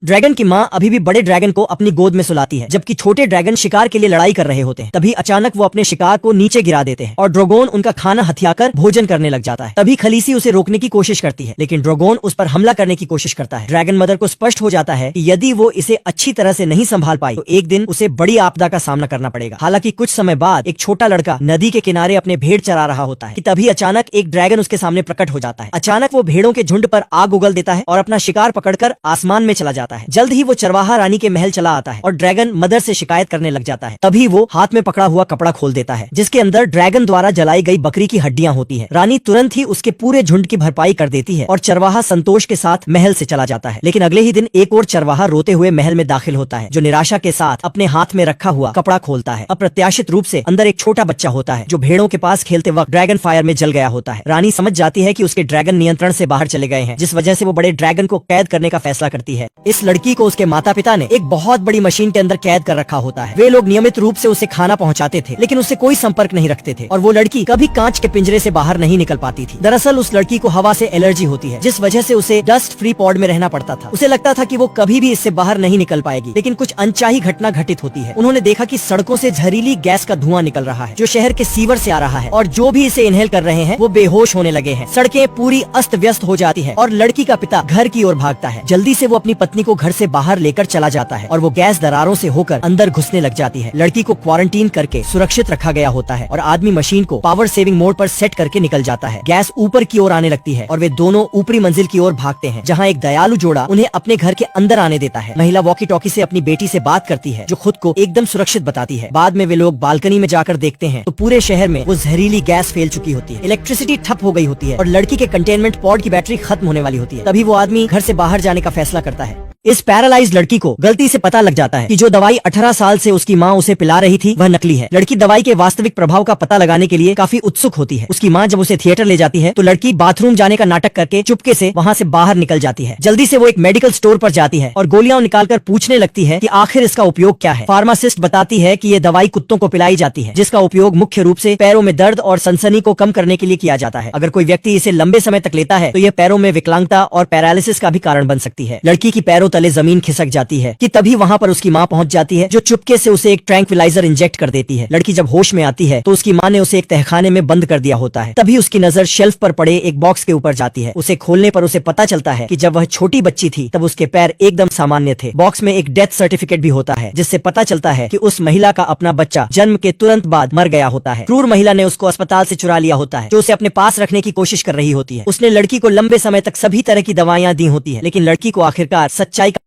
Dragon की माँ अभी भी बड़े ड्रैगन को अपनी गोद में सुलाती है, जबकि छोटे ड्रैगन शिकार के लिए लड़ाई कर रहे होते हैं। तभी अचानक वो अपने शिकार को नीचे गिरा देते हैं और ड्रैगन उनका खाना हथियाकर भोजन करने लग जाता है। तभी खलीसी उसे रोकने की कोशिश करती है, लेकिन ड्रैगन उस पर हमला करने की कोशिश करता है। ड्रैगन मदर को स्पष्ट हो जाता है कि यदि वो इसे अच्छी तरह से नहीं संभाल पाई तो एक दिन उसे बड़ी आपदा का सामना करना पड़ेगा। हालांकि कुछ समय बाद एक छोटा लड़का नदी के किनारे अपने भेड़ चरा रहा होता है कि तभी अचानक एक ड्रैगन उसके सामने प्रकट हो जाता है। अचानक वो भेड़ों के झुंड पर आग उगल देता है और अपना शिकार पकड़कर आसमान में चला जाता है। जल्द ही वो चरवाहा रानी के महल चला आता है और ड्रैगन मदर से शिकायत करने लग जाता है। तभी वो हाथ में पकड़ा हुआ कपड़ा खोल देता है, जिसके अंदर ड्रैगन द्वारा जलाई गई बकरी की हड्डियां होती है। रानी तुरंत ही उसके पूरे झुंड की भरपाई कर देती है और चरवाहा संतोष के साथ महल से चला जाता है। लेकिन अगले ही दिन एक और चरवाहा रोते हुए महल में दाखिल होता है, जो निराशा के साथ अपने हाथ में रखा हुआ कपड़ा खोलता है। अप्रत्याशित रूप से अंदर एक छोटा बच्चा होता है, जो भेड़ों के पास खेलते वक्त ड्रैगन फायर में जल गया होता है। रानी समझ जाती है कि उसके ड्रैगन नियंत्रण से बाहर चले गए हैं, जिस वजह से वो बड़े ड्रैगन को कैद करने का फैसला करती है। इस लड़की को उसके माता पिता ने एक बहुत बड़ी मशीन के अंदर कैद कर रखा होता है। वे लोग नियमित रूप से उसे खाना पहुंचाते थे, लेकिन उससे कोई संपर्क नहीं रखते थे और वो लड़की कभी कांच के पिंजरे से बाहर नहीं निकल पाती थी। दरअसल उस लड़की को हवा से एलर्जी होती है, जिस वजह से उसे डस्ट फ्री पॉड में रहना पड़ता था। उसे लगता था कि वो कभी भी इससे बाहर नहीं निकल पाएगी, लेकिन कुछ अनचाही घटना घटित होती है। उन्होंने देखा कि सड़कों से जहरीली गैस का धुआं निकल रहा है, जो शहर के सीवर से आ रहा है, और जो भी इसे इनहेल कर रहे हैं वो बेहोश होने लगे हैं। सड़कें पूरी अस्त व्यस्त हो जाती है और लड़की का पिता घर की ओर भागता है। जल्दी से वो अपनी पत्नी को घर से बाहर लेकर चला जाता है और वो गैस दरारों से होकर अंदर घुसने लग जाती है। लड़की को क्वारंटीन करके सुरक्षित रखा गया होता है और आदमी मशीन को पावर सेविंग मोड पर सेट करके निकल जाता है। गैस ऊपर की ओर आने लगती है और वे दोनों ऊपरी मंजिल की ओर भागते हैं, जहाँ एक दयालु जोड़ा उन्हें अपने घर के अंदर आने देता है। महिला वॉकी टॉकी से अपनी बेटी से बात करती है, जो खुद को एकदम सुरक्षित बताती है। बाद में वे लोग बालकनी में जाकर देखते हैं तो पूरे शहर में वो जहरीली गैस फैल चुकी होती है। इलेक्ट्रिसिटी ठप हो गई होती है और लड़की के कंटेनमेंट पॉड की बैटरी खत्म होने वाली होती है। तभी वो आदमी घर से बाहर जाने का फैसला करता है। इस पैरालाइज्ड लड़की को गलती से पता लग जाता है कि जो दवाई 18 साल से उसकी माँ उसे पिला रही थी वह नकली है। लड़की दवाई के वास्तविक प्रभाव का पता लगाने के लिए काफी उत्सुक होती है। उसकी माँ जब उसे थिएटर ले जाती है तो लड़की बाथरूम जाने का नाटक करके चुपके से वहाँ से बाहर निकल जाती है। जल्दी से वो एक मेडिकल स्टोर पर जाती है और गोलियां निकालकर पूछने लगती है कि आखिर इसका उपयोग क्या है। फार्मासिस्ट बताती है कि ये दवाई कुत्तों को पिलाई जाती है, जिसका उपयोग मुख्य रूप से पैरों में दर्द और सनसनी को कम करने के लिए किया जाता है। अगर कोई व्यक्ति इसे लंबे समय तक लेता है तो यह पैरों में विकलांगता और पैरालिसिस का भी कारण बन सकती है। लड़की की पैरों तले जमीन खिसक जाती है कि तभी वहाँ पर उसकी माँ पहुँच जाती है, जो चुपके से उसे एक ट्रैंक्विलाइजर इंजेक्ट कर देती है। लड़की जब होश में आती है तो उसकी माँ ने उसे एक तहखाने में बंद कर दिया होता है। तभी उसकी नजर शेल्फ पर पड़े एक बॉक्स के ऊपर जाती है। उसे खोलने पर उसे पता चलता है कि जब वह छोटी बच्ची थी तब उसके पैर एकदम सामान्य थे। बॉक्स में एक डेथ सर्टिफिकेट भी होता है, जिससे पता चलता है कि उस महिला का अपना बच्चा जन्म के तुरंत बाद मर गया होता है। क्रूर महिला ने उसको अस्पताल से चुरा लिया होता है, जो उसे अपने पास रखने की कोशिश कर रही होती है। उसने लड़की को लंबे समय तक सभी तरह की दवाइयां दी होती है, लेकिन लड़की को आखिरकार सच्चाई